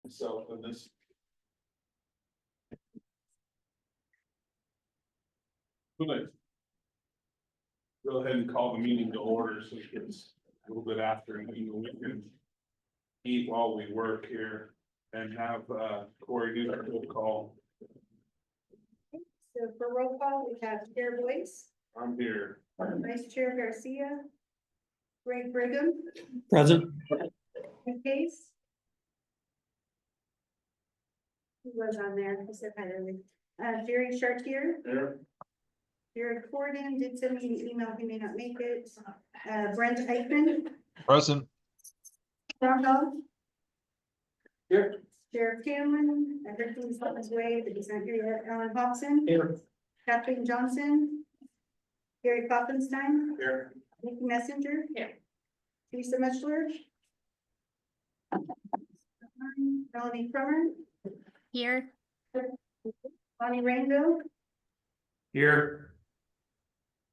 myself in this. Good. Go ahead and call the meeting to order, so it gets a little bit after, and we can eat while we work here and have Corey do our roll call. So for roll call, we have Chair Boyce, I'm here. Vice Chair Garcia, Greg Brigham, Present. Case. Who was on there? I said hi earlier. Jerry Chartier, There. Jared Corden did send me an email, he may not make it. Brent Eichman, Present. Don Dog. Here. Sheriff Cameron, I heard he's on his way, but he's not here yet. Alan Hobson, Here. Kathleen Johnson, Gary Kloppenstein, Here. Nikki Messenger. Here. Lisa Muchler. Melanie Crummer, Here. Bonnie Rainville, Here.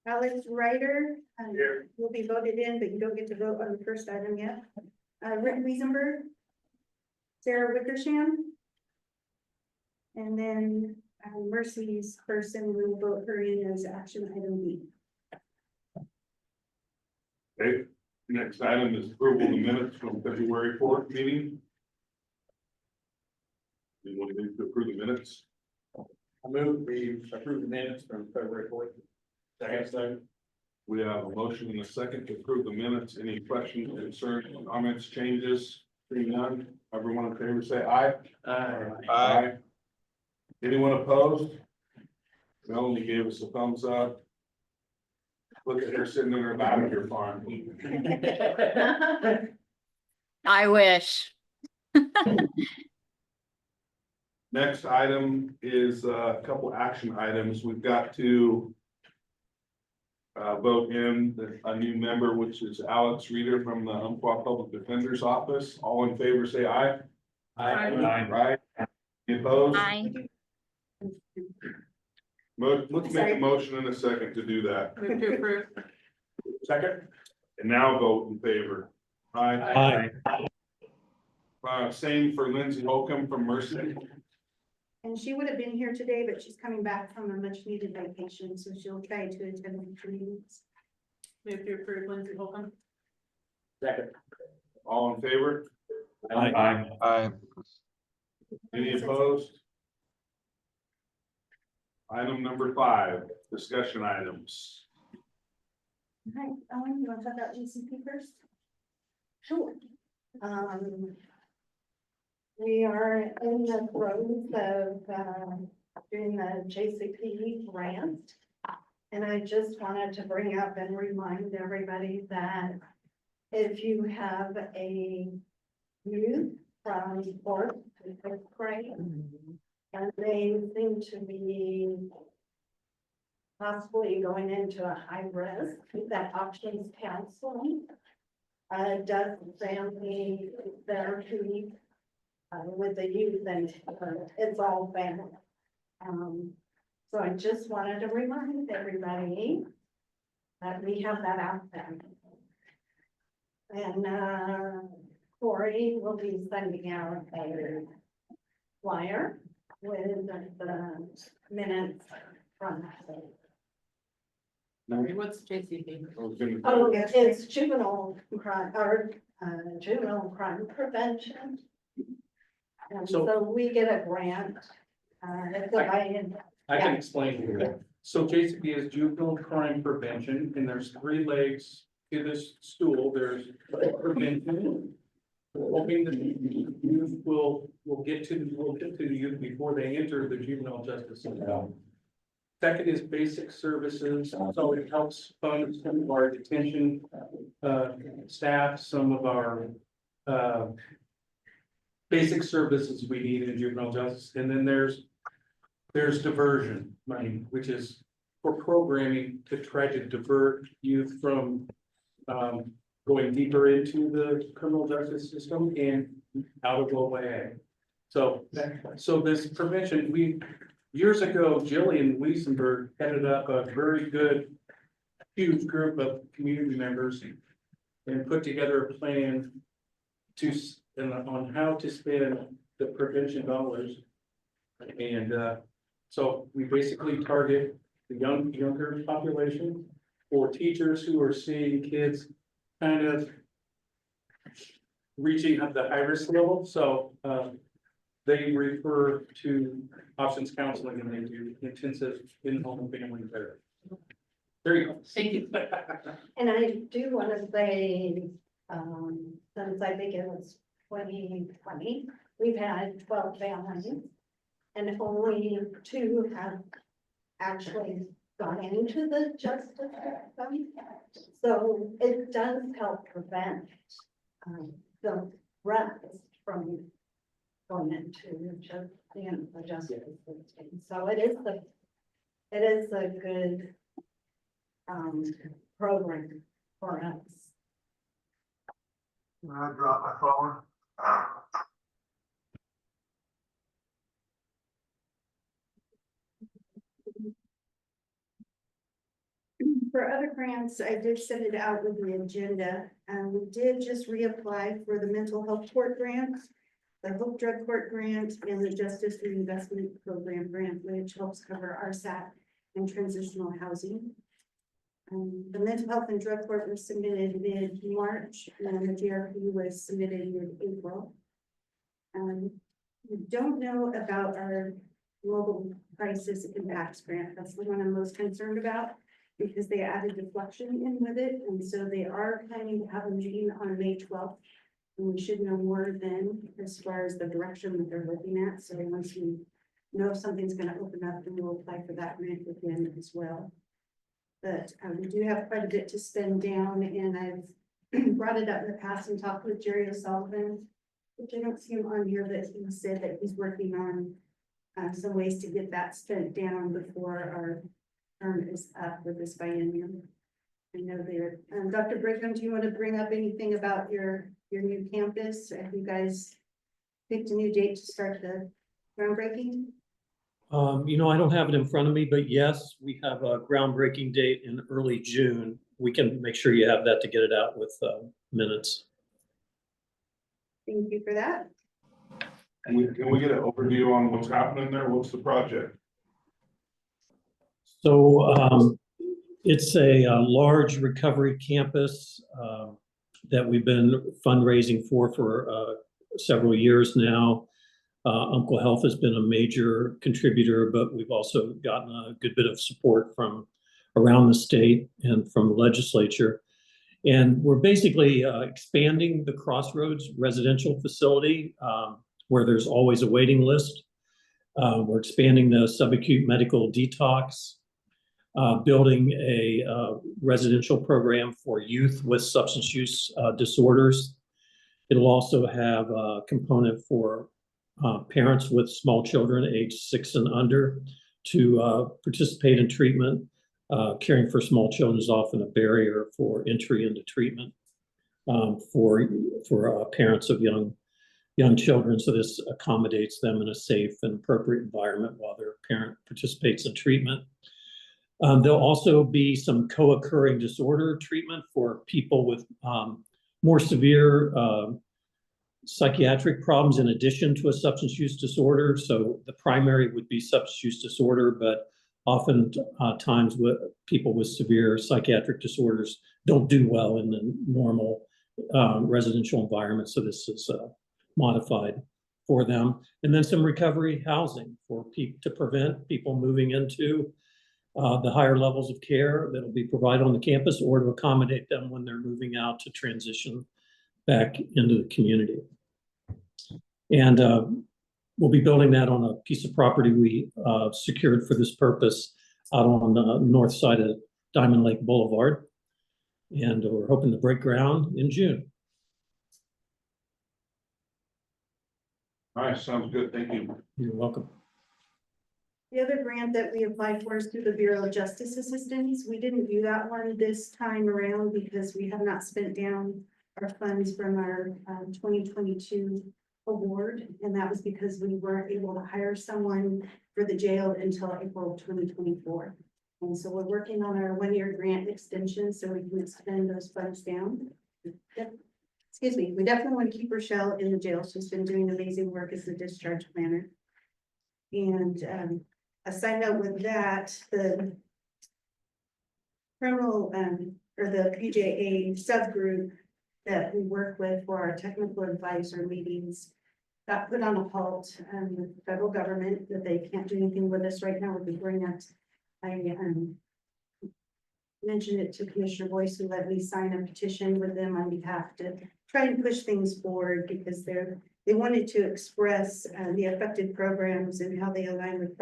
Alex Ryder. Here. Will be voted in, but you don't get to vote on the first item yet. Rick Wiesenberg, Sarah Wickersham. And then Mercy's person, will vote her in as action item B. Okay, next item is approval of the minutes from February 4th meeting. You want to approve the minutes? I move we approve the minutes from February 4th. Second. We have a motion and a second to approve the minutes. Any questions, concerns, comments, changes? Seeing none, everyone in favor say aye. Aye. Anyone opposed? Melanie gave us a thumbs up. Look at her sitting in her lavender farm. I wish. Next item is a couple action items. We've got to vote in a new member, which is Alex Reeder from the Umpqua Public Defender's Office. All in favor, say aye. Right? Any opposed? I. Let's make a motion in a second to do that. Move to approve. Second. And now vote in favor. Aye. Same for Lindsay Holcomb from Mercy. And she would have been here today, but she's coming back from a much needed vacation, so she'll try to attend the meetings. Move to approve Lindsay Holcomb. Second. All in favor? Aye. Any opposed? Item number 5, discussion items. Hi, Ellen, you want to talk about GCP first? Sure. We are in the throes of doing the JCP grant. And I just wanted to bring up and remind everybody that if you have a youth from 4th to 5th grade, and they seem to be possibly going into a high risk, that options counseling does family therapy with the youth, and it's all family. So I just wanted to remind everybody that we have that out there. And Corey will be sending out a flyer with the minutes from that. What's JCP? Oh, it's juvenile crime, or juvenile crime prevention. And so we get a grant. It's a buy-in. I can explain to you. So JCP is juvenile crime prevention, and there's 3 legs to this stool. There's prevention. We're hoping that the youth will get to the youth before they enter the juvenile justice system. Second is basic services, so it helps fund some of our detention staff, some of our basic services we need in juvenile justice. And then there's diversion money, which is for programming to try to divert youth from going deeper into the criminal justice system and out of OA. So this prevention, years ago, Jillian Wiesenberg headed up a very good, huge group of community members and put together a plan on how to spend the prevention dollars. And, so we basically target the younger population for teachers who are seeing kids kind of reaching at the high risk level. So, they refer to options counseling and they do intensive in-home family therapy. There you go. Thank you. And I do want to say, since I think it was 2020, we've had 12 families. And only 2 have actually gone into the justice system. So it does help prevent the rest from going into just the justice system. So it is a good program for us. I drop my phone. For other grants, I did send it out with the agenda. We did just reapply for the mental health court grant, the Hope Drug Court grant, and the Justice Reinvestment Program grant, which helps cover RSAT and transitional housing. The mental health and drug court was submitted mid-March, and the GRP was submitted mid-April. We don't know about our global crisis impacts grant. That's the one I'm most concerned about, because they added deflection in with it, and so they are planning to have a meeting on May 12th. And we should know more then as far as the direction that they're looking at. So once we know if something's going to open up, then we'll apply for that grant again as well. But we do have quite a bit to spend down, and I've brought it up in the past and talked with Jerry O'Sullivan, which I don't see him on here, but he said that he's working on some ways to get that spent down before our term is up with this biennium. I know there. Dr. Brigham, do you want to bring up anything about your new campus? Have you guys picked a new date to start the groundbreaking? I don't have it in front of me, but yes, we have a groundbreaking date in early June. We can make sure you have that to get it out with minutes. Thank you for that. Can we get an overview on what's happening there? What's the project? So it's a large recovery campus that we've been fundraising for several years now. Uncle Health has been a major contributor, but we've also gotten a good bit of support from around the state and from the legislature. And we're basically expanding the Crossroads residential facility where there's always a waiting list. We're expanding the subacute medical detox, building a residential program for youth with substance use disorders. It'll also have a component for parents with small children aged 6 and under to participate in treatment. Caring for small children is often a barrier for entry into treatment for parents of young children. So this accommodates them in a safe and appropriate environment while their parent participates in treatment. There'll also be some co-occurring disorder treatment for people with more severe psychiatric problems in addition to a substance use disorder. So the primary would be substance use disorder, but often times with people with severe psychiatric disorders don't do well in the normal residential environment. So this is modified for them. And then some recovery housing for people to prevent people moving into the higher levels of care that'll be provided on the campus, or to accommodate them when they're moving out to transition back into the community. And we'll be building that on a piece of property we secured for this purpose out on the north side of Diamond Lake Boulevard. And we're hoping to break ground in June. All right, sounds good. Thank you. You're welcome. The other grant that we applied for is through the Bureau of Justice Assistance. We didn't do that one this time around because we have not spent down our funds from our 2022 award. And that was because we weren't able to hire someone for the jail until April 2024. And so we're working on our 1-year grant extension so we can extend those funds down. Yep. excuse me, we definitely want to keep Rochelle in the jail. She's been doing amazing work as a discharge planner. And a side note with that, the criminal or the PJA subgroup that we work with for our technical advisor meetings got put on a halt with the federal government, that they can't do anything with us right now with the grant. I mentioned it to Commissioner Boyce, who let me sign a petition with them on behalf to try and push things forward, because they wanted to express the effective programs and how they align with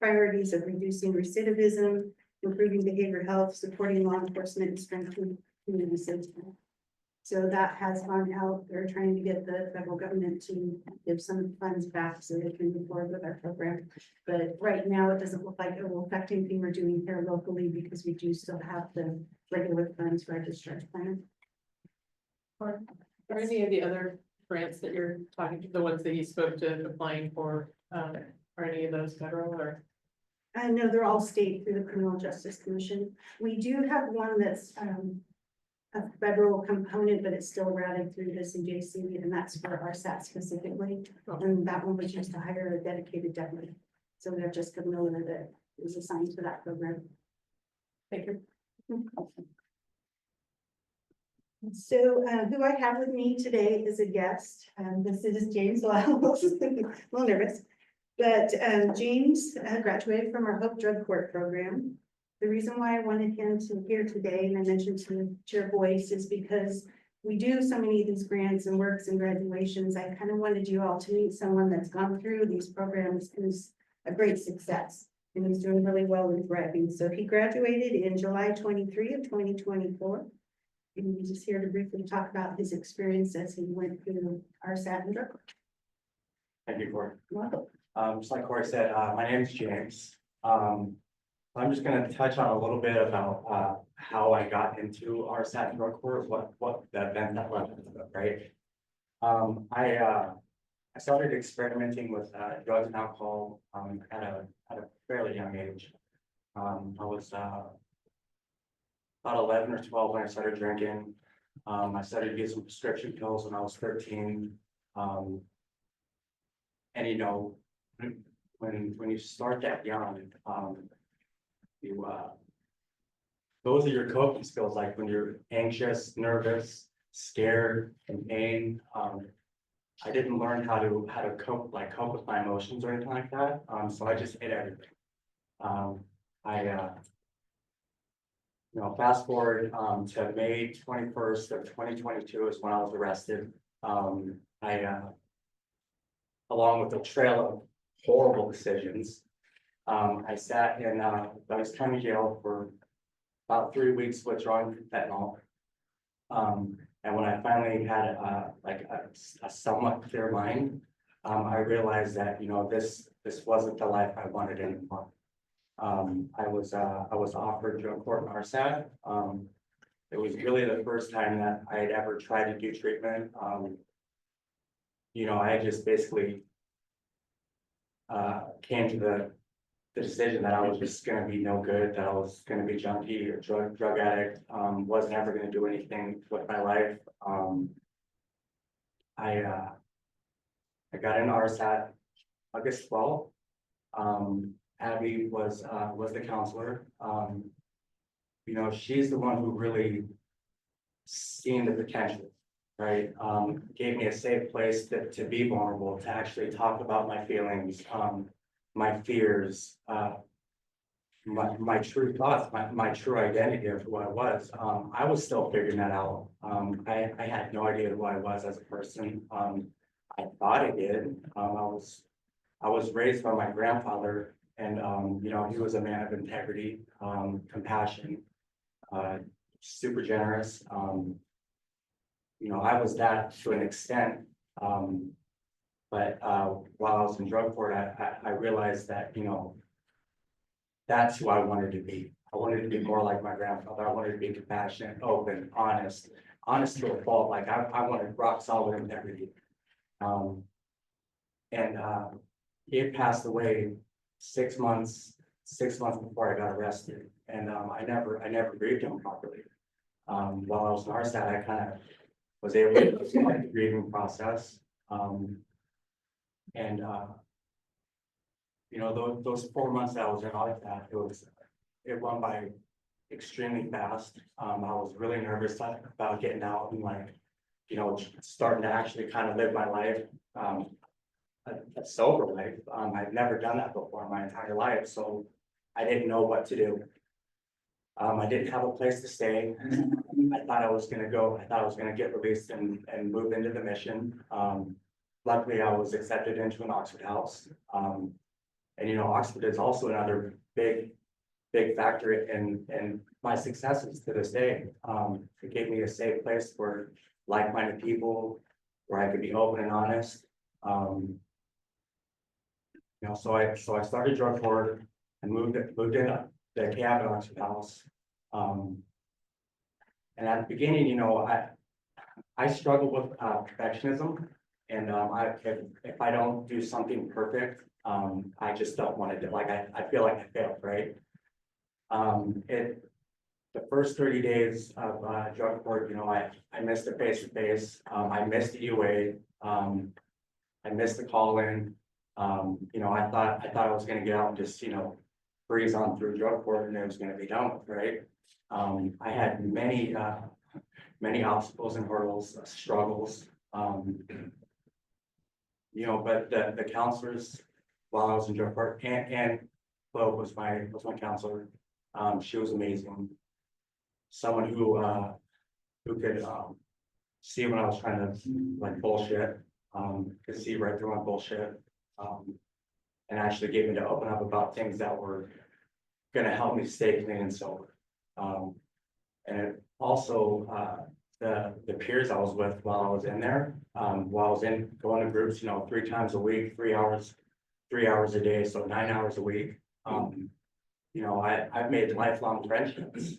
priorities of reducing recidivism, improving behavioral health, supporting law enforcement, and strengthening community safety. So that has gone out. They're trying to get the federal government to give some funds back so they can move forward with our program. But right now, it doesn't look like it will affect anything we're doing here locally, because we do still have the regular funds for our discharge plan. Are any of the other grants that you're talking to, the ones that you spoke to applying for, are any of those federal or? No, they're all state through the Criminal Justice Commission. We do have one that's a federal component, but it's still routed through this in JC, and that's for our SAT specifically. And that one was just to hire a dedicated deputy. So we have Jessica Miller that is assigned to that program. Thank you. So who I have with me today is a guest. This is James Lyles. A little nervous. But James graduated from our Hope Drug Court program. The reason why I wanted him to here today, and I mentioned to Chair Boyce, is because we do so many of these grants and works and graduations. I kind of wanted you all to meet someone that's gone through these programs and is a great success. And he's doing really well in thriving. So he graduated in July 23 of 2024. And he's just here to briefly talk about his experience as he went through our SAT and drug court. Thank you, Corey. Welcome. Just like Corey said, my name is James. I'm just gonna touch on a little bit about how I got into our SAT and drug court, what the event that led into it, right? I started experimenting with drugs and alcohol at a fairly young age. I was about 11 or 12 when I started drinking. I started using prescription pills when I was 13. And you know, when you start that young, those are your coping skills, like when you're anxious, nervous, scared, in pain. I didn't learn how to cope with my emotions or anything like that. So I just ate everything. Fast forward to May 21st of 2022 is when I was arrested. Along with a trail of horrible decisions, I sat in Douglas County Jail for about 3 weeks withdrawing fentanyl. And when I finally had a somewhat clear mind, I realized that this wasn't the life I wanted anymore. I was offered drug court and RSAT. It was really the first time that I had ever tried to do treatment. I just basically came to the decision that I was just going to be no good, that I was going to be junkie or drug addict, wasn't ever going to do anything with my life. I got in RSAT August 12th. Abby was the counselor. She's the one who really seen the potential, right? Gave me a safe place to be vulnerable, to actually talk about my feelings, my fears, my true thoughts, my true identity of who I was. I was still figuring that out. I had no idea who I was as a person. I thought I did. I was raised by my grandfather, and he was a man of integrity, compassion, super generous. I was that to an extent. But while I was in drug court, I realized that, that's who I wanted to be. I wanted to be more like my grandfather. I wanted to be compassionate, open, honest to a fault. Like I wanted rock solid integrity. And he had passed away 6 months before I got arrested. And I never grieved him properly. While I was in RSAT, was able to go through the grieving process. And, you know, those 4 months that I was in all that, it went by extremely fast. I was really nervous about getting out and like, you know, starting to actually kind of live my life, a sober life. I've never done that before in my entire life, so I didn't know what to do. I didn't have a place to stay. I thought I was gonna get released and move into the mission. Luckily, I was accepted into an Oxford house. And you know, Oxford is also another big factor in my successes to this day. It gave me a safe place for like-minded people, where I could be open and honest. You know, so I started drug court and moved in the cabin Oxford house. And at the beginning, you know, I struggle with perfectionism, and if I don't do something perfect, I just don't want to do. Like I feel like I failed, right? The first 30 days of drug court, you know, I missed the face-to-face. I missed the UA. I missed the call-in. You know, I thought I was going to get out and just, you know, breeze on through drug court and it was going to be done with, right? I had many obstacles and hurdles, struggles. You know, but the counselors while I was in drug court, and Flo was my counselor. She was amazing. Someone who could see when I was trying to like bullshit, could see right through my bullshit, and actually gave me to open up about things that were gonna help me stay clean and sober. And it also the peers I was with while I was in there, while I was going to groups, you know, 3 times a week, 3 hours a day, so 9 hours a week. You know, I've made lifelong friendships.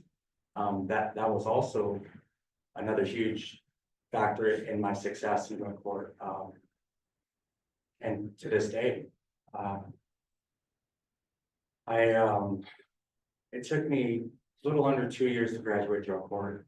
That was also another huge factor in my success in drug court. And to this day, it took me a little under 2 years to graduate drug court.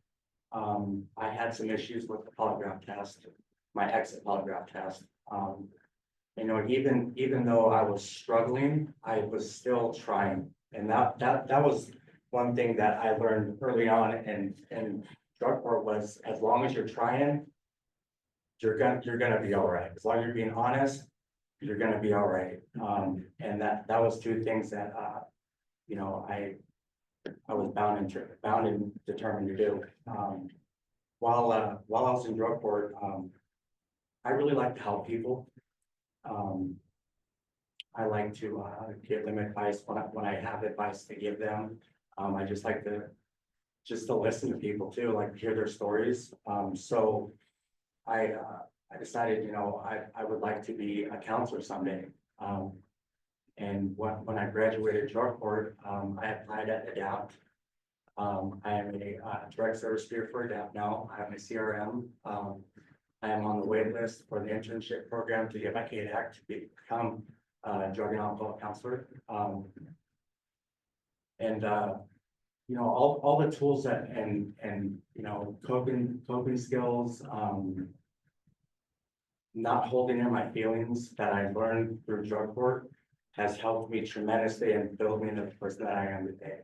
I had some issues with the polygraph test, my exit polygraph test. You know, even though I was struggling, I was still trying. And that was one thing that I learned early on in drug court was, as long as you're trying, you're gonna be all right. As long as you're being honest, you're gonna be all right. And that was 2 things that you know, I was bound and determined to do. While I was in drug court, I really like to help people. I like to give them advice when I have advice to give them. I just like to listen to people too, like hear their stories. So I decided, you know, I would like to be a counselor someday. And when I graduated drug court, I applied at ADAPT. I am a direct service peer for ADAPT now. I have my CRM. I am on the wait list for the internship program to get my KDAC to become a drug and alcohol counselor. And you know, all the tools and you know, coping skills, not holding in my feelings that I learned through drug court has helped me tremendously and built me into the person that I am today.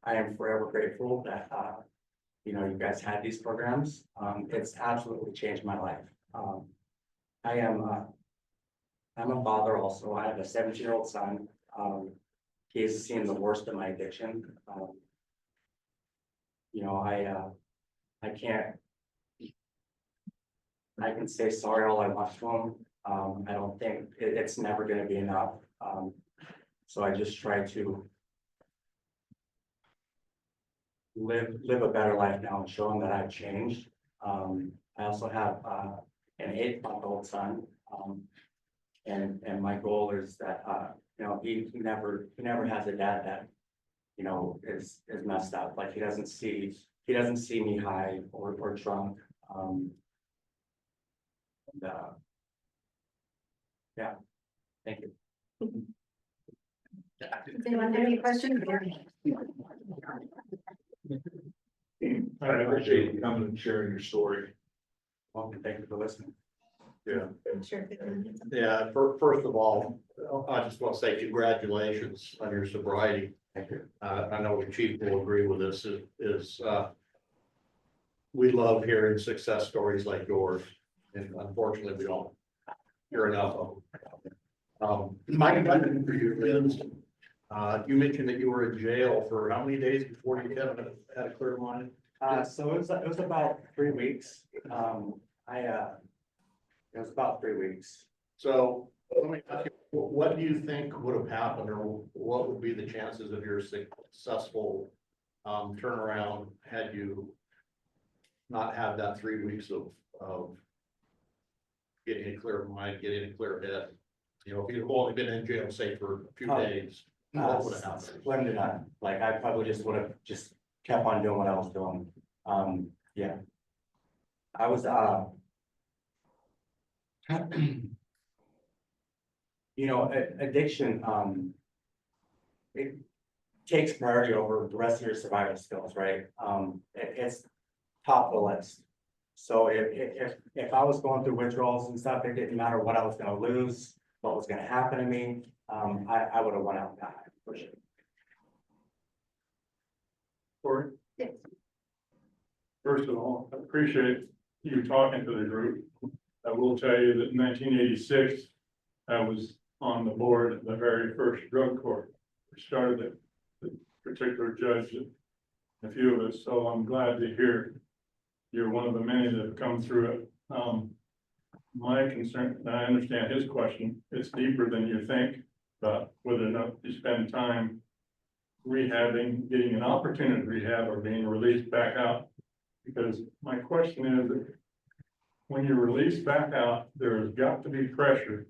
I am forever grateful that you know, you guys had these programs. It's absolutely changed my life. I'm a father also. I have a 17-year-old son. He's seen the worst of my addiction. You know, I can say sorry all I want to him. I don't think it's never going to be enough. So I just try to live a better life now and show him that I've changed. I also have an 8-month-old son. And my goal is that you know, he never has a dad that, you know, is messed up. Like he doesn't see me high or drunk. Yeah, thank you. Does anyone have any questions? I appreciate you coming and sharing your story. Well, thank you for listening. Yeah. Sure. Yeah, first of all, I just want to say congratulations on your sobriety. Thank you. I know the chief will agree with this, we love hearing success stories like yours, and unfortunately, we don't hear enough of them. My question for you is, you mentioned that you were in jail for how many days before you had a clear mind? So it was about 3 weeks. It was about 3 weeks. So let me ask you, what do you think would have happened, or what would be the chances of your successful turnaround had you not had that 3 weeks of getting a clear mind, getting a clear head? You know, if you've only been in jail, say, for a few days, what would have happened? Slim to none. Like, I probably just would have just kept on doing what I was doing. Yeah. I was, you know, addiction, it takes priority over the rest of your survival skills, right? It's top of the list. So if I was going through withdrawals and stuff, it didn't matter what I was gonna lose, what was gonna happen to me, I would have went out and died, for sure. Corey? Yes. First of all, I appreciate you talking to the group. I will tell you that in 1986, I was on the board of the very first drug court. We started it, the particular judge, and a few of us, so I'm glad to hear you're one of the many that have come through it. My concern, and I understand his question, it's deeper than you think, about whether or not you spend time rehabbing, getting an opportunity to rehab, or being released back out. Because my question is, when you're released back out, there's got to be pressure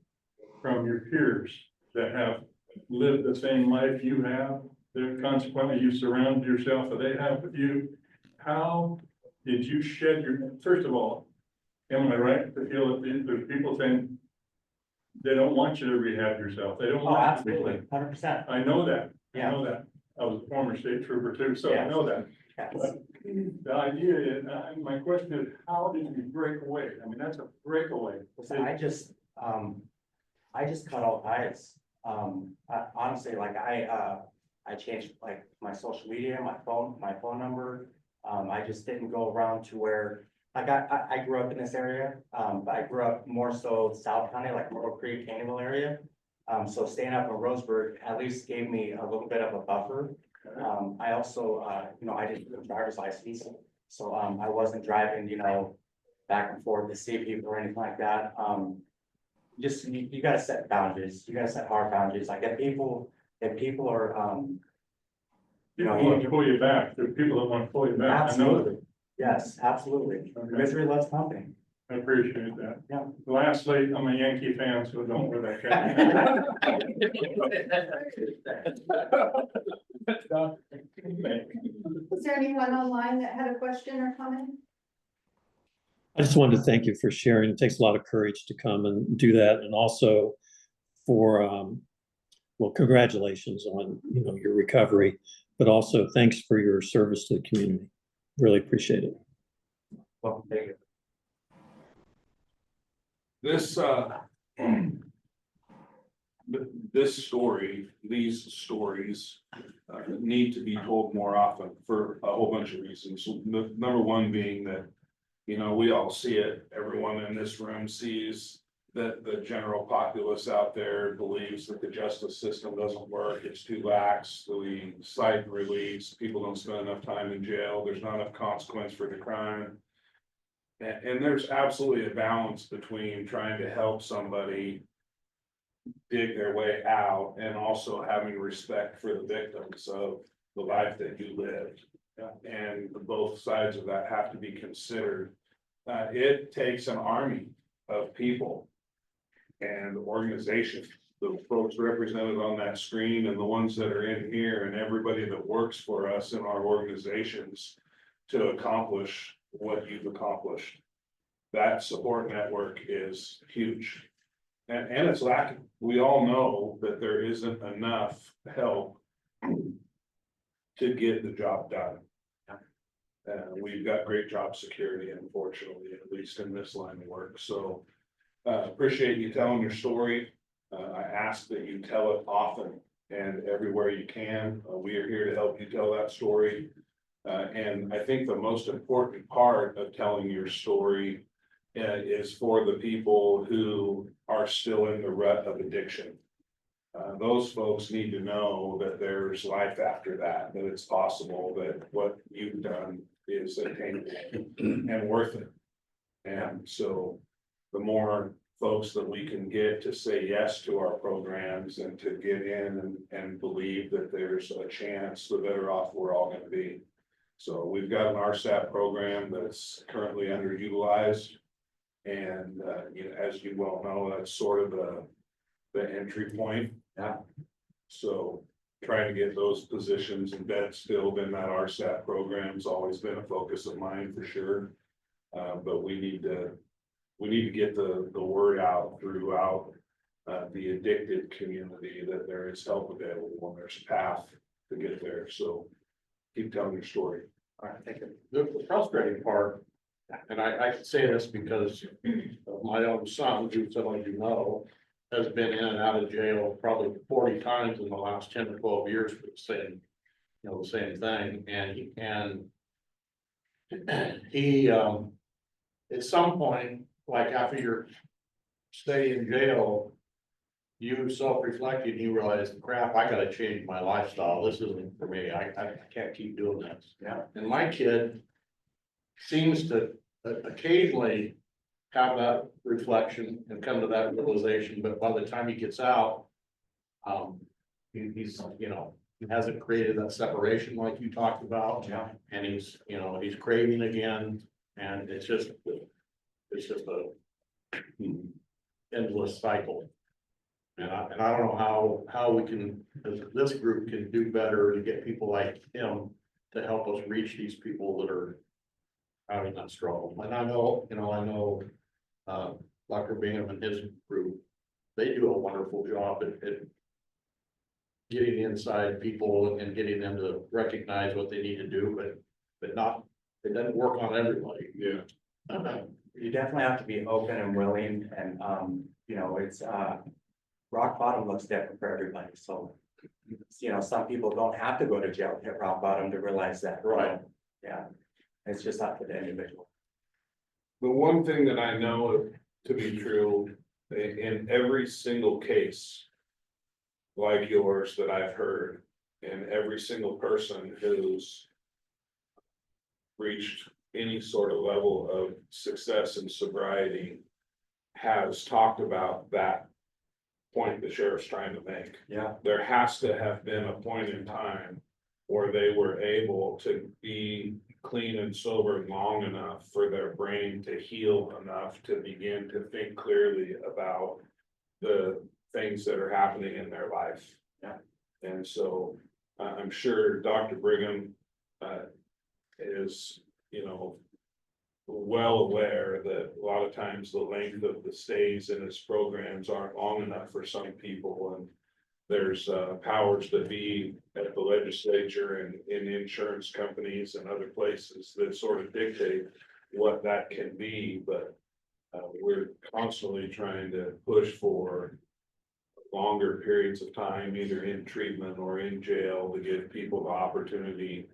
from your peers that have lived the same life you have. That consequently you surround yourself, or they have with you. How did you shed your, first of all, am I right to feel that there's people saying they don't want you to rehab yourself? They don't Oh, want you to absolutely, be. 100%. I know that. I Yeah. know that. I was a former state trooper too, so I know that. Yes. But the idea is, my question is, how did you break away? I mean, that's a breakaway. Listen, I just cut all ties. Honestly, like I changed like my social media, my phone number. I just didn't go around to where, like, I grew up in this area. But I grew up more so South County, like Myrtle Creek, Caneyville area. So staying up in Roseburg at least gave me a little bit of a buffer. I also, you know, I didn't have a driver's license, so I wasn't driving, you know, back and forth to see people or anything like that. Just you gotta set boundaries. You gotta set hard boundaries. Like if people are, you know, People want to pull you back. There are people that want to pull you back. I know absolutely, yes, absolutely. Okay. Misery loves company. I appreciate that. Yeah. Lastly, I'm a Yankee fan, so don't wear that cap. Was there anyone online that had a question or comment? I just wanted to thank you for sharing. It takes a lot of courage to come and do that, and also for, well, congratulations on, you know, your recovery, but also thanks for your service to the community. Really appreciate it. Well, thank you. This, this story, these stories need to be told more often for a whole bunch of reasons. Number one being that, you know, we all see it. Everyone in this room sees that the general populace out there believes that the justice system doesn't work. It's too lax. We cite and release. People don't spend enough time in jail. There's not enough consequence for the crime. And there's absolutely a balance between trying to help somebody dig their way out and also having respect for the victims of the life that you lived. And both sides of that have to be considered. It takes an army of people and organizations, the folks represented on that screen and the ones that are in here and everybody that works for us in our organizations to accomplish what you've accomplished. That support network is huge. And it's lacking. We all know that there isn't enough help to get the job done. We've got great job security, unfortunately, at least in this line of work, so. Appreciate you telling your story. I ask that you tell it often and everywhere you can. We are here to help you tell that story. And I think the most important part of telling your story is for the people who are still in the rut of addiction. Those folks need to know that there's life after that it's possible, that what you've done is attainable and worth it. And so the more folks that we can get to say yes to our programs and to get in and believe that there's a chance, the better off we're all gonna be. So we've got an RSAP program that's currently underutilized. And, as you well know, that's sort of the entry point. Yeah. So trying to get those positions and beds filled in that RSAP program's always been a focus of mine for sure. But we need to get the word out throughout the addicted community that there is help available and there's a path to get there. So keep telling your story. All right, thank you. The frustrating part, and I can say this because of my own son, who some of you know, has been in and out of jail probably 40 times in the last 10 to 12 years for the same thing. And he at some point, like after your stay in jail, you self-reflected, you realize, crap, I gotta change my lifestyle. This isn't for me. I can't keep doing this. Yeah. And my kid seems to occasionally have that reflection and come to that realization, but by the time he gets out, he's, he hasn't created that separation like you talked about. Yeah. And he's craving again, and it's just a endless cycle. And I don't know how we can, as this group can do better to get people like him to help us reach these people that are having that struggle. And I know, Dr. Bingham and his group, they do a wonderful job at getting inside people and getting them to recognize what they need to do, but it doesn't work on everybody. Yeah. You definitely have to be open and willing, and, it's, rock bottom looks different for everybody, so. Some people don't have to go to jail to hit rock bottom to realize that. Right. Yeah, it's just up to the individual. The one thing that I know to be true in every single case like yours that I've heard, and every single person who's reached any sort of level of success in sobriety has talked about that point the sheriff's trying to make. Yeah. There has to have been a point in time where they were able to be clean and sober long enough for their brain to heal enough to begin to think clearly about the things that are happening in their life. Yeah. And so I'm sure Dr. Brigham is, well aware that a lot of times the length of the stays in his programs aren't long enough for some people, and there's powers that be at the legislature and in insurance companies and other places that sort of dictate what that can be, but we're constantly trying to push for longer periods of time, either in treatment or in jail, to give people the opportunity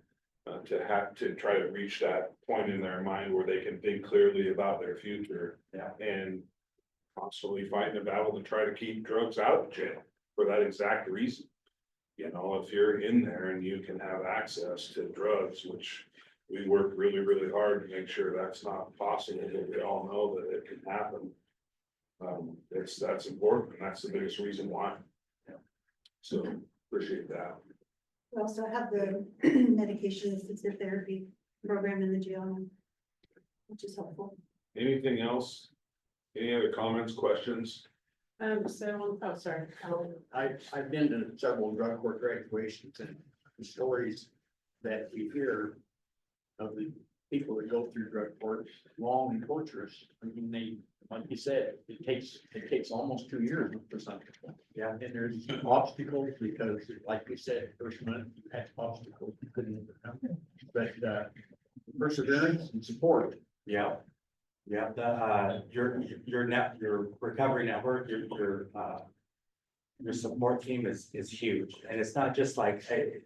to try to reach that point in their mind where they can think clearly about their future. Yeah. And constantly fighting a battle to try to keep drugs out of jail for that exact reason. If you're in there and you can have access to drugs, which we work really, really hard to make sure that's not possible, but we all know that it can happen. That's important, and that's the biggest reason why. So appreciate that. We also have the medication assisted therapy program in the jail, which is helpful. Anything else? Any other comments, questions? Sorry. I've been to several drug court graduations, and the stories that we hear of the people that go through drug court, long and torturous. I mean, like you said, it takes almost 2 years for some people. Yeah. And there's obstacles because, like we said, first month you had obstacles you couldn't overcome. But perseverance and support. Yeah. Yeah, your recovery network, your support team is huge, and it's not just like, hey.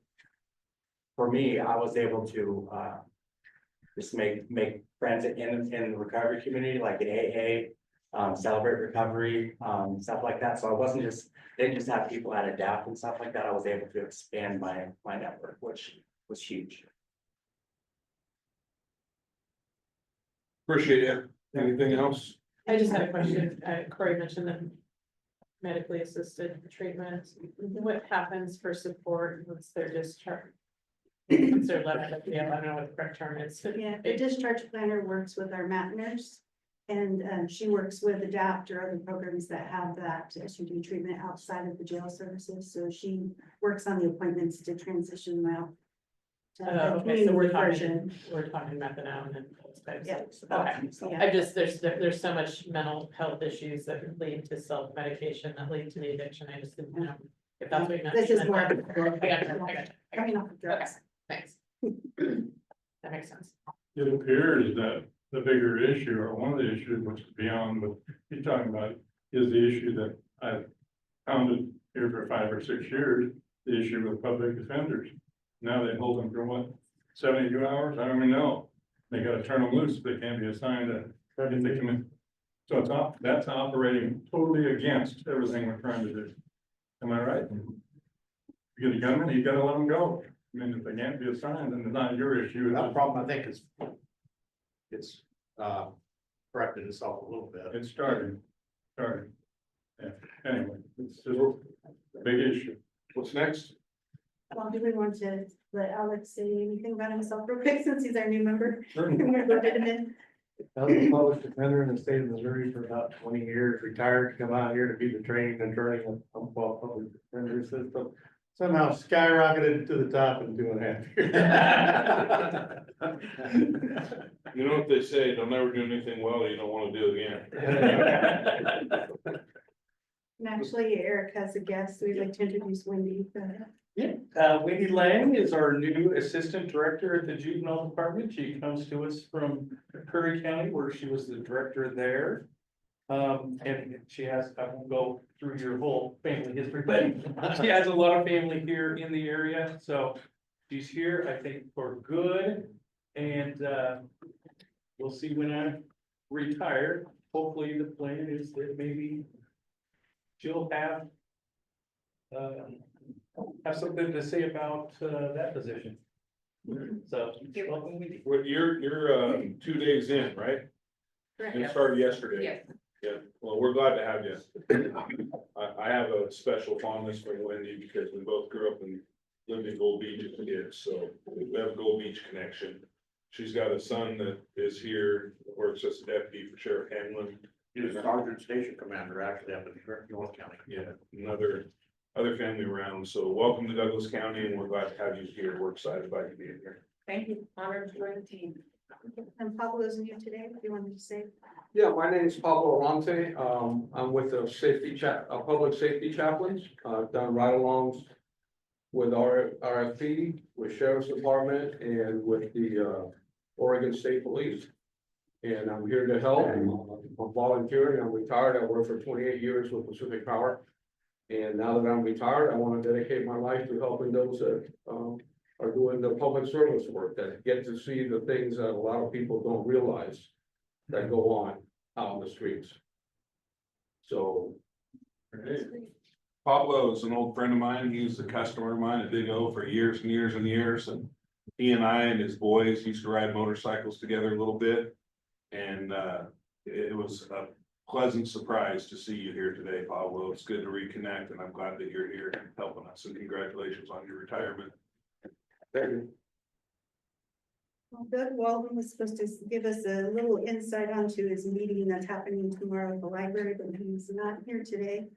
For me, I was able to, just make friends in the recovery community, like in AA, Celebrate Recovery, stuff like that, so I wasn't just, they didn't just have people at Adapt and stuff like that, I was able to expand my network, which was huge. Appreciate it. Anything else? I just had a question. Corey mentioned that medically assisted treatment. What happens for support once they're discharged? Once they're left, yeah, I don't know what the correct term is. Yeah, the discharge planner works with our mat nurse. And she works with ADAPT or other programs that have that SUD treatment outside of the jail services. So she works on the appointments to transition them out. to the Okay, so we're community talking methadone and those types Yeah. of. Okay, Yeah. I just, there's so much mental health issues that lead to self-medication, that lead to the addiction. I just didn't know if that's what you meant. This is more. I got you. Coming off of drugs. Thanks. That makes sense. It appears that the bigger issue, or one of the issues, which is beyond what you're talking about, is the issue that I've pounded here for 5 or 6 years, the issue with public defenders. Now they hold them for what, 72 hours? I don't even know. They gotta turn them loose, they can't be assigned to, if they come in. So it's that's operating totally against everything we're trying to do. Am I right? You get a gunman, you gotta let them go. I mean, if they can't be assigned, then it's not your issue. That problem, I think, is it's corrected itself a little bit. It's starting. Yeah, anyway, it's just a big issue. What's next? Well, do we want to let Alex say anything about himself real quick since he's our new member? Sure. I'm gonna go get him in. I was a public defender in the state of Missouri for about 20 years, retired, to come out here to be the training and attorney of the public defender system. Somehow skyrocketed to the top in 2.5 years. You know what they say, don't ever do anything well you don't want to do again. And actually, Eric has a guest. We'd like to introduce Wendy. Wendy Lang is our new Assistant Director at the Juvenile Department. She comes to us from Curry County, where she was the director there. And she has, I won't go through your whole family history, but she has a lot of family here in the area, so she's here, I think, for good. And we'll see when I retire. Hopefully, the plan is that maybe she'll have something to say about that position. So, welcome, Wendy. Well, you're 2 days in, right? It started yesterday. Yeah, well, we're glad to have you. I have a special fondness for Wendy because we both grew up and lived in Gold Beach as kids, so we have a Gold Beach connection. She's got a son that is here, works as a deputy for Sheriff Hamlin. He was a sergeant station commander actually up in North County. Yeah, other family around, so welcome to Douglas County, and we're glad to have you here. We're excited about you being here. Thank you. Honored to join the team. And Pablo's new today, if you wanted to say. Yeah, my name is Pablo Arante. I'm with the public safety chaplains. I've done ride-alongs with our RFP, with Sheriff's Department, and with the Oregon State Police. And I'm here to help. I'm volunteering. I'm retired. I worked for 28 years with Pacific Power. And now that I'm retired, I want to dedicate my life to helping those that are doing the public service work, that get to see the things that a lot of people don't realize that go on out in the streets. So. Hey, Pablo is an old friend of mine. He was a customer of mine at Big O for years and years and years. And he and I and his boys used to ride motorcycles together a little bit. And it was a pleasant surprise to see you here today, Pablo. It's good to reconnect, and I'm glad that you're here helping us. And congratulations on your retirement. Thank you. Well, Doug Walden was supposed to give us a little insight onto his meeting that's happening tomorrow at the library, but he's not here today.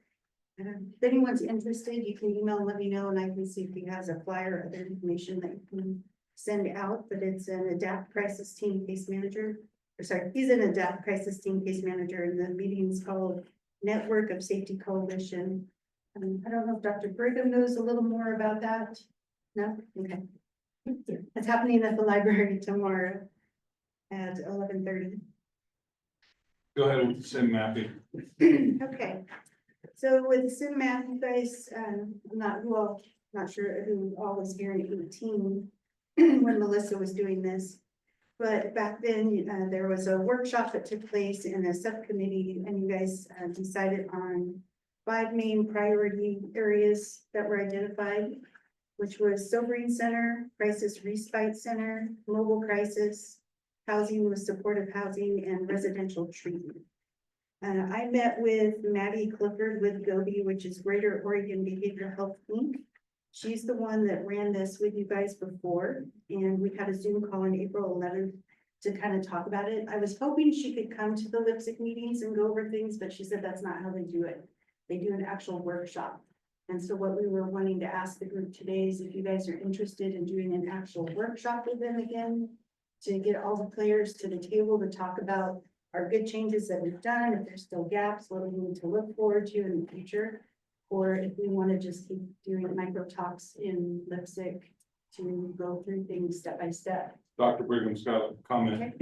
If anyone's interested, you can email and let me know, and I can see if he has a flyer or other information that you can send out, but it's an ADAPT crisis team case manager. Or sorry, he's an ADAPT crisis team case manager, and the meeting's called Network of Safety Coalition. I don't know if Dr. Brigham knows a little more about that. No? Okay. It's happening at the library tomorrow. at 11:30. Go ahead with the sim mapping. Okay, so with sim math, you guys, not sure who all was here in 18 when Melissa was doing this. But back then, there was a workshop that took place in a subcommittee, and you guys decided on 5 main priority areas that were identified, which was sobering center, crisis respite center, mobile crisis, housing with supportive housing, and residential treatment. I met with Maddie Clifford with Gobi, which is Greater Oregon Behavioral Health Inc. She's the one that ran this with you guys before, and we had a Zoom call on April 11th to kind of talk about it. I was hoping she could come to the LPSCC meetings and go over things, but she said that's not how they do it. They do an actual workshop. And so what we were wanting to ask the group today is if you guys are interested in doing an actual workshop with them again, to get all the players to the table to talk about our good changes that we've done, if there's still gaps, what we need to look forward to in the future, or if we want to just keep doing micro talks in LPSCC to go through things step by step. Dr. Brigham's got a comment.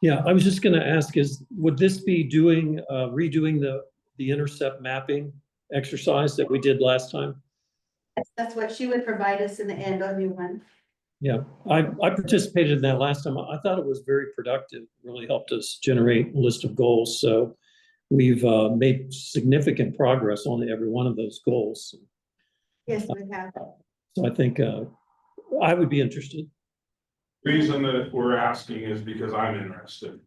Yeah, I was just gonna ask would this be redoing the intercept mapping exercise that we did last time? That's what she would provide us in the end, a new one. Yeah, I participated in that last time. I thought it was very productive, really helped us generate a list of goals. So we've made significant progress on every one of those goals. Yes, we have. So I think I would be interested. Reason that we're asking is because I'm interested.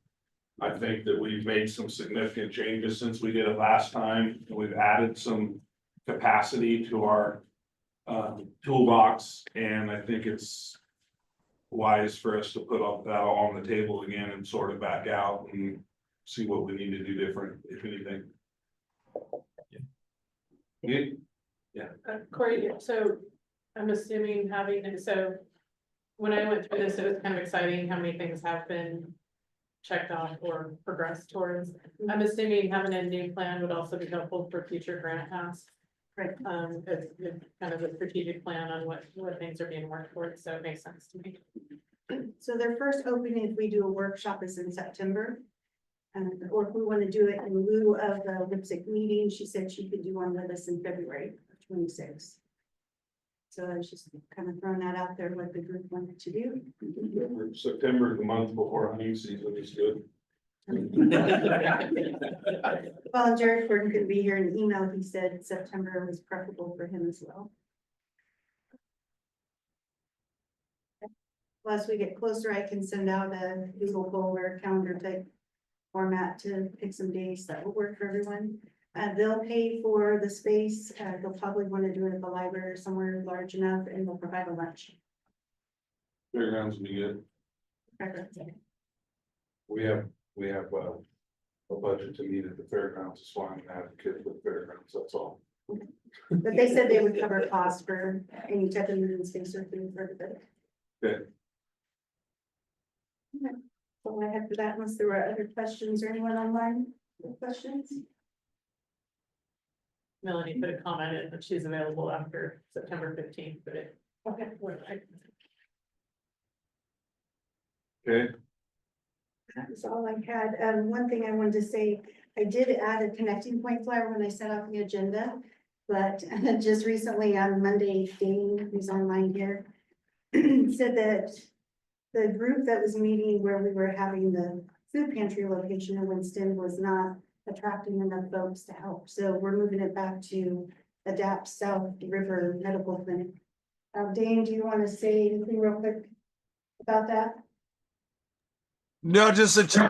I think that we've made some significant changes since we did it last time. We've added some capacity to our toolbox, and I think it's wise for us to put up that all on the table again and sort it back out and see what we need to do different, if anything. Yeah. Corey, so I'm assuming when I went through this, it was kind of exciting how many things have been checked off or progressed towards. I'm assuming having a new plan would also be helpful for future grant asks. Right. It's kind of a strategic plan on what things are being worked towards, so it makes sense to me. So their first opening, if we do a workshop, is in September. Or if we want to do it in lieu of the LPSCC meeting, she said she could do one with us in February of 26. So I was just kind of throwing that out there, what the group wanted to do. September, the month before hunting season is good. Well, Jared Gordon couldn't be here in an email. He said September was preferable for him as well. Well, as we get closer, I can send out a Google folder calendar type format to pick some days that will work for everyone. They'll pay for the space. They'll probably want to do it at the library or somewhere large enough, and they'll provide a lunch. Fairgrounds will be good. We have a budget to meet at the fairgrounds, so I'm an advocate for the fairgrounds, that's all. But they said they would cover costs for any type of meeting space or food for everybody. Okay. Okay. So I had for that, unless there were other questions or anyone online with questions. Melanie put a comment in that she's available after September 15th, but it. Okay. Okay, That was all I had. One thing I wanted to say, I did add a connecting point flyer when I set out the agenda. But just recently on Monday, Dane, who's online here, said that the group that was meeting where we were having the food pantry location in Winston was not attracting enough folks to help. So we're moving it back to Adapt South River Medical Clinic. Dane, do you want to say anything real quick about that? No, just to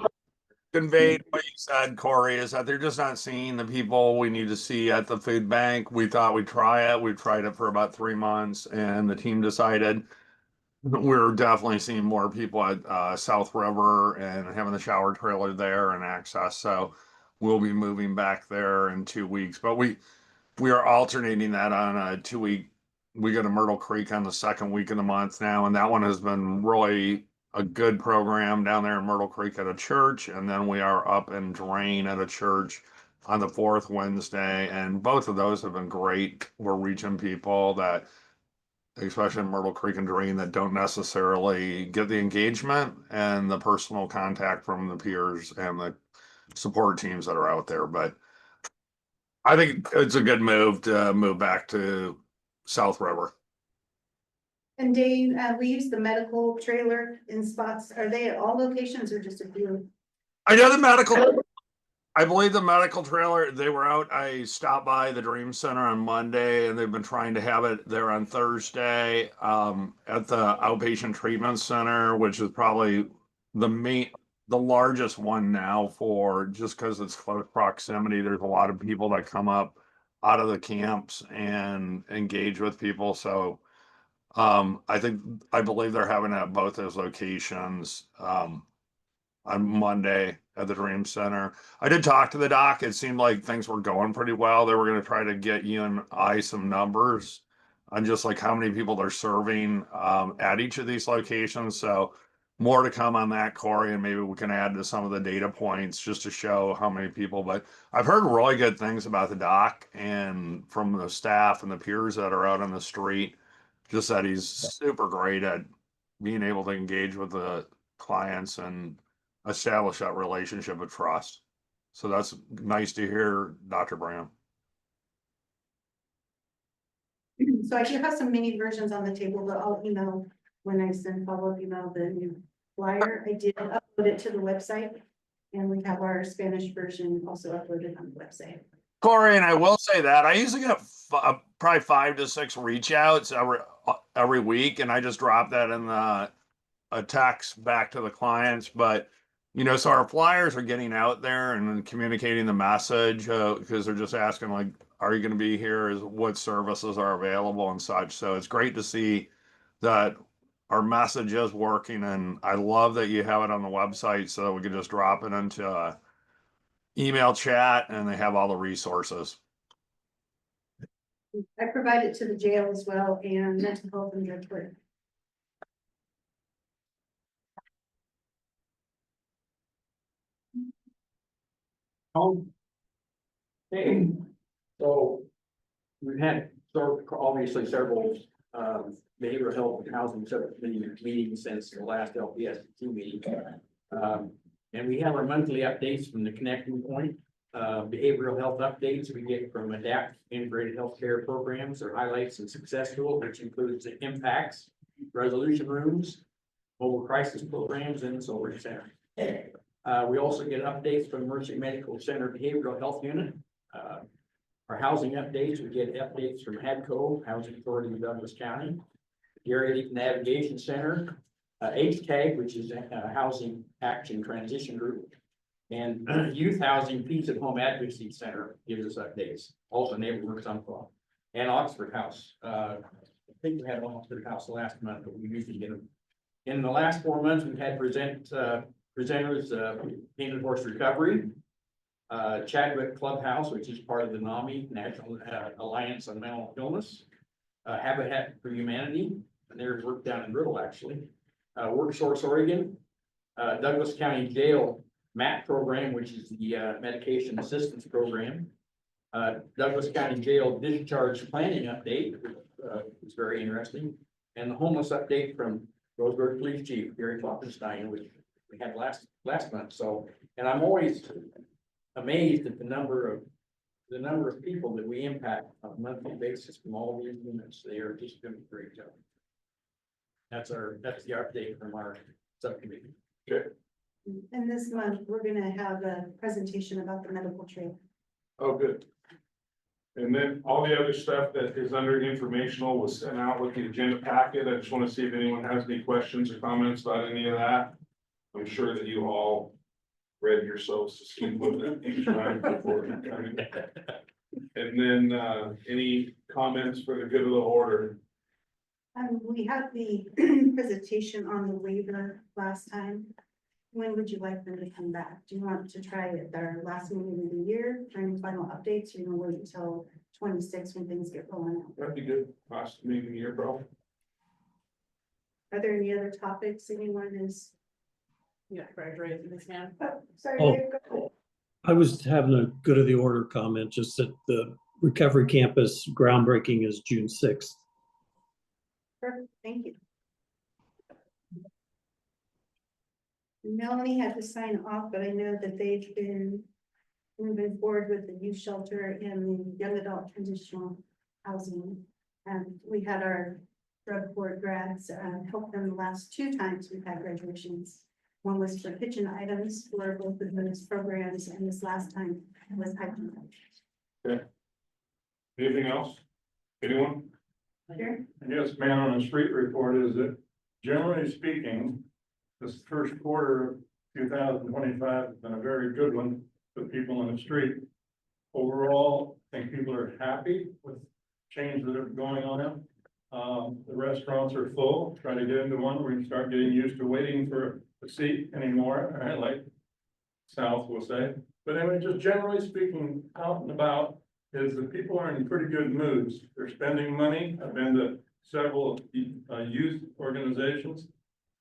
convey what you said, Corey, is that they're just not seeing the people we need to see at the food bank. We thought we'd try it. We've tried it for about 3 months, and the team decided we're definitely seeing more people at South River and having the shower trailer there and access. So we'll be moving back there in 2 weeks. But we are alternating that on a 2-week. We go to Myrtle Creek on the second week of the month now, and that one has been really a good program down there in Myrtle Creek at a church, and then we are up in Drain at a church on the 4th Wednesday, and both of those have been great. We're reaching people that especially in Myrtle Creek and Doreen, that don't necessarily get the engagement and the personal contact from the peers and the support teams that are out there. But I think it's a good move to move back to South River. And Dave, we use the medical trailer in spots. Are they at all locations or just a few? I know I believe the medical trailer, they were out. I stopped by the Dream Center on Monday and they've been trying to have it there on Thursday at the outpatient treatment center, which is probably the largest one now for just because it's close proximity. There's a lot of people that come up out of the camps and engage with people. So I believe they're having it at both those locations on Monday at the Dream Center. I did talk to the doc. It seemed like things were going pretty well. They were going to try to get you and I some numbers on just like how many people they're serving at each of these locations. So more to come on that, Corey, and maybe we can add to some of the data points just to show how many people. But I've heard really good things about the doc and from the staff and the peers that are out on the street. Just that he's super great at being able to engage with the clients and establish that relationship of trust. So that's nice to hear, Dr. Brown. So I do have some mini versions on the table, but I'll email when I send follow-up email the new flyer. I did upload it to the website and we have our Spanish version also uploaded on the website. Corey, and I will say that I usually get probably 5 to 6 reach outs every week, and I just drop that in a text back to the clients. But so our flyers are getting out there and communicating the message because they're just asking like, are you going to be here? What services are available and such. So it's great to see that our message is working, and I love that you have it on the website so that we can just drop it into a email chat and they have all the resources. I provide it to the jail as well and mental health and drug court. Hey, so we've had obviously several behavioral health and housing meetings since the last LPSCC meeting. And we have our monthly updates from the connecting point. Behavioral health updates we get from ADAPT integrated healthcare programs or highlights and success tools, which includes the impacts, resolution rooms, mobile crisis programs, and sober center. We also get updates from Mercy Medical Center Behavioral Health Unit. Our housing updates, we get updates from HADCO, Housing Authority of Douglas County, Gary Navigation Center, HTAG, which is a Housing Action Transition Group, and Youth Housing Peace at Home Advocacy Center gives us updates. Also Neighborhood Sunfall and Oxford House. I think we had Oxford House last month, but we usually get them. In the last 4 months, we've had presenters, Painted Horse Recovery, Chadwick Clubhouse, which is part of the NAMI, National Alliance on Mental Illness, Habitat for Humanity, and there's work down in Riddle actually, WorkSource Oregon, Douglas County Jail MAT program, which is the Medication Assistance Program, Douglas County Jail Discharge Planning Update, which is very interesting, and the homeless update from Roseburg Police Chief Gary Kloppenstein, which we had last month. So, and I'm always amazed at the number of people that we impact on a monthly basis from all these units. They are just doing a great job. That's the update from our subcommittee. Okay. And this month, we're gonna have a presentation about the medical trail. Oh, good. And then all the other stuff that is under informational was sent out with the agenda packet. I just want to see if anyone has any questions or comments about any of that. I'm sure that you all read yourselves to sleep with it each time before. And then any comments for the good of the order? We had the presentation on the waiver last time. When would you like them to come back? Do you want to try it at our last meeting of the year, during final updates, or you want to wait until 26 when things get rolling out? That'd be good. Last meeting of the year, bro. Are there any other topics anyone is? Yeah, Greg raising his hand. Oh, sorry, Oh. Dave, go ahead. I was having a good of the order comment, just that the recovery campus groundbreaking is June 6th. Perfect, thank you. Melanie had to sign off, but I know that they've been moving forward with the youth shelter and the young adult transitional housing. And we had our drug court grads, help them the last 2 times we've had graduations. One was for kitchen items for both of those programs, and this last time was hiking. Anything else? Anyone? Sure. I guess man on the street report is that generally speaking, this first quarter of 2025 has been a very good one for people in the street. Overall, I think people are happy with changes that are going on. The restaurants are full, try to get into one where you start getting used to waiting for a seat anymore, right? Like South will say. But anyway, just generally speaking, out and about, is that people are in pretty good moods. They're spending money. I've been to several youth organizations.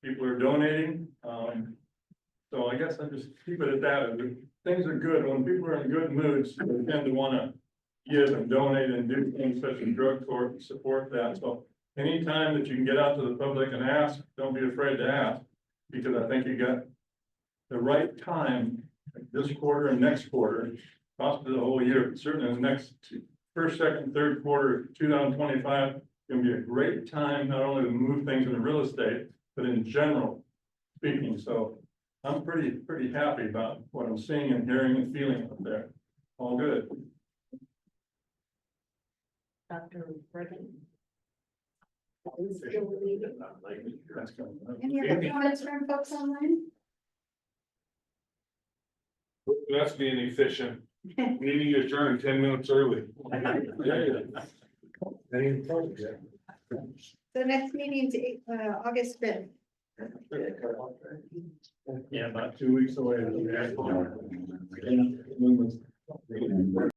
People are donating. So I guess I just keep it at that. Things are good. When people are in good moods, they tend to want to give and donate and do things such as drug court and support that. So anytime that you can get out to the public and ask, don't be afraid to ask, because I think you got the right time, like this quarter and next quarter, possibly the whole year, but certainly the next first, second, third quarter of 2025 can be a great time, not only to move things into real estate, but in general speaking. So I'm pretty happy about what I'm seeing and hearing and feeling up there. All good. Dr. Brigham. That's good. Any other comments from folks online? That's being efficient. Meeting adjourned 10 minutes early. The next meeting's August 5th. Yeah, about 2 weeks away.